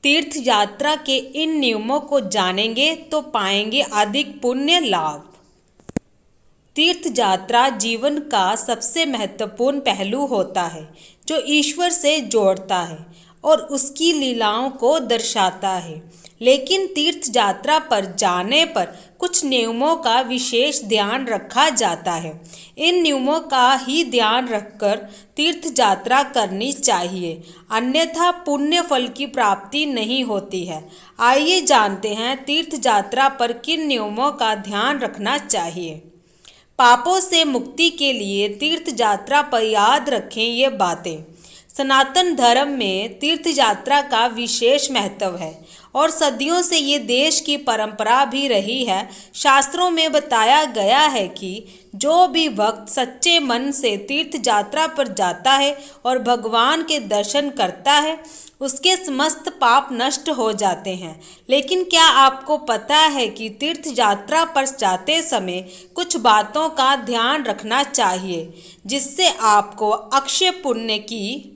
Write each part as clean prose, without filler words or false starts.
तीर्थ यात्रा के इन नियमों को जानेंगे तो पाएंगे अधिक पुण्य लाभ। तीर्थ यात्रा जीवन का सबसे महत्वपूर्ण पहलू होता है जो ईश्वर से जोड़ता है और उसकी लीलाओं को दर्शाता है। लेकिन तीर्थ यात्रा पर जाने पर कुछ नियमों का विशेष ध्यान रखा जाता है। इन नियमों का ही ध्यान रखकर तीर्थ यात्रा करनी चाहिए, अन्यथा पुण्य फल की प्राप्ति नहीं होती है। आइए जानते हैं तीर्थ यात्रा पर किन नियमों का ध्यान रखना चाहिए। पापों से मुक्ति के लिए तीर्थ यात्रा पर याद रखें ये बातें। सनातन धर्म में तीर्थ यात्रा का विशेष महत्व है और सदियों से ये देश की परंपरा भी रही है। शास्त्रों में बताया गया है कि जो भी भक्त सच्चे मन से तीर्थ यात्रा पर जाता है और भगवान के दर्शन करता है उसके समस्त पाप नष्ट हो जाते हैं। लेकिन क्या आपको पता है कि तीर्थ यात्रा पर जाते समय कुछ बातों का ध्यान रखना चाहिए जिससे आपको अक्षय पुण्य की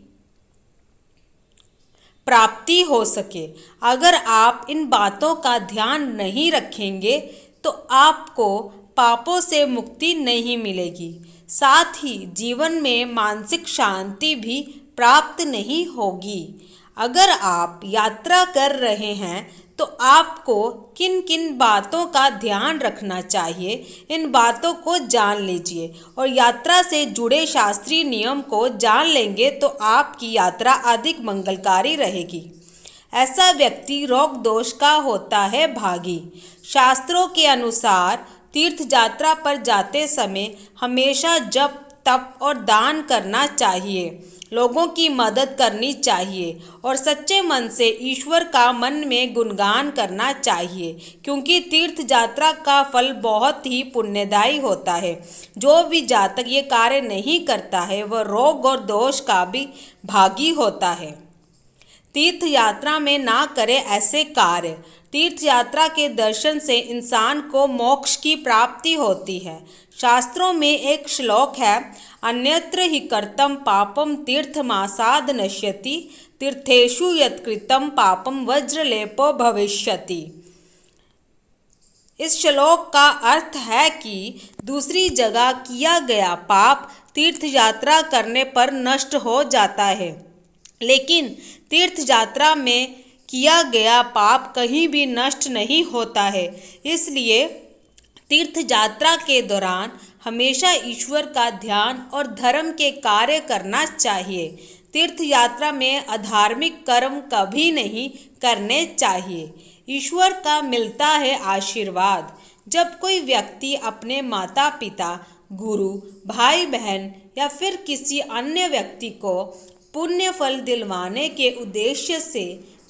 प्राप्ति हो सके। अगर आप इन बातों का ध्यान नहीं रखेंगे तो आपको पापों से मुक्ति नहीं मिलेगी, साथ ही जीवन में मानसिक शांति भी प्राप्त नहीं होगी। अगर आप यात्रा कर रहे हैं तो आपको किन किन बातों का ध्यान रखना चाहिए, इन बातों को जान लीजिए और यात्रा से जुड़े शास्त्रीय नियम को जान लेंगे तो आपकी यात्रा अधिक मंगलकारी रहेगी। ऐसा व्यक्ति रोग दोष का होता है भागी। शास्त्रों के अनुसार तीर्थ यात्रा पर जाते समय हमेशा जप, तप और दान करना चाहिए, लोगों की मदद करनी चाहिए और सच्चे मन से ईश्वर का मन में गुणगान करना चाहिए, क्योंकि तीर्थ यात्रा का फल बहुत ही पुण्यदायी होता है। जो भी जातक ये कार्य नहीं करता है वह रोग और दोष का भी भागी होता है। तीर्थ यात्रा में ना करे ऐसे कार्य। तीर्थ यात्रा के दर्शन से इंसान को मोक्ष की प्राप्ति होती है। शास्त्रों में एक श्लोक है, अन्यत्र हि कर्तम पापम तीर्थमासाद नश्यति, तीर्थेषु यत्कृतं पापम वज्रलेपो भविष्यति। इस श्लोक का अर्थ है कि दूसरी जगह किया गया पाप तीर्थ यात्रा करने पर नष्ट हो जाता है, लेकिन तीर्थ यात्रा में किया गया पाप कहीं भी नष्ट नहीं होता है। इसलिए तीर्थ यात्रा के दौरान हमेशा ईश्वर का ध्यान और धर्म के कार्य करना चाहिए। तीर्थ यात्रा में अधार्मिक कर्म कभी नहीं करने चाहिए। ईश्वर का मिलता है आशीर्वाद। जब कोई व्यक्ति अपने माता पिता, गुरु, भाई बहन या फिर किसी अन्य व्यक्ति को पुण्य फल दिलवाने के उद्देश्य से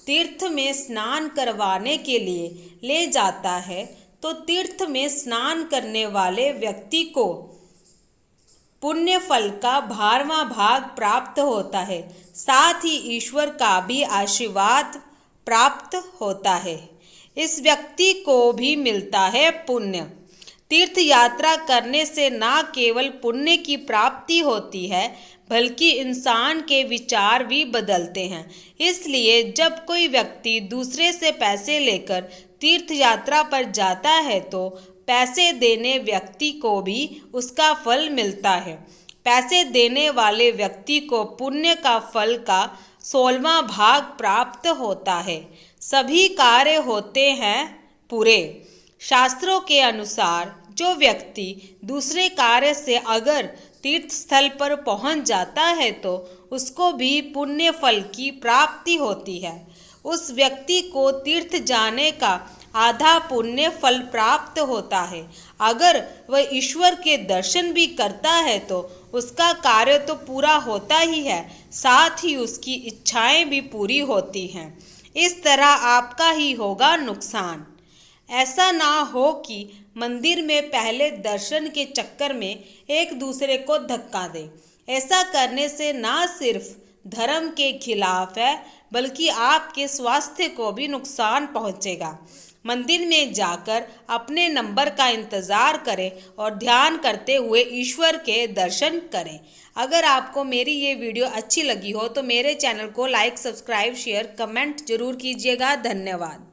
तीर्थ में स्नान करवाने के लिए ले जाता है तो तीर्थ में स्नान करने वाले व्यक्ति को पुण्य फल का 12वां भाग प्राप्त होता है, साथ ही ईश्वर का भी आशीर्वाद प्राप्त होता है। इस व्यक्ति को भी मिलता है पुण्य। तीर्थ यात्रा करने से न केवल पुण्य की प्राप्ति होती है बल्कि इंसान के विचार भी बदलते हैं। इसलिए जब कोई व्यक्ति दूसरे से पैसे लेकर तीर्थ यात्रा पर जाता है तो पैसे देने व्यक्ति को भी उसका फल मिलता है। पैसे देने वाले व्यक्ति को पुण्य का फल का 16वां भाग प्राप्त होता है। सभी कार्य होते हैं पूरे। शास्त्रों के अनुसार जो व्यक्ति दूसरे कार्य से अगर तीर्थ स्थल पर पहुंच जाता है तो उसको भी पुण्य फल की प्राप्ति होती है। उस व्यक्ति को तीर्थ जाने का आधा पुण्य फल प्राप्त होता है। अगर वह ईश्वर के दर्शन भी करता है तो उसका कार्य तो पूरा होता ही है, साथ ही उसकी इच्छाएं भी पूरी होती हैं। इस तरह आपका ही होगा नुकसान। ऐसा ना हो कि मंदिर में पहले दर्शन के चक्कर में एक दूसरे को धक्का दें। ऐसा करने से ना सिर्फ धर्म के खिलाफ है बल्कि आपके स्वास्थ्य को भी नुकसान पहुंचेगा। मंदिर में जाकर अपने नंबर का इंतज़ार करें और ध्यान करते हुए ईश्वर के दर्शन करें। अगर आपको मेरी ये वीडियो अच्छी लगी हो तो मेरे चैनल को लाइक, सब्सक्राइब, शेयर, कमेंट जरूर कीजिएगा। धन्यवाद।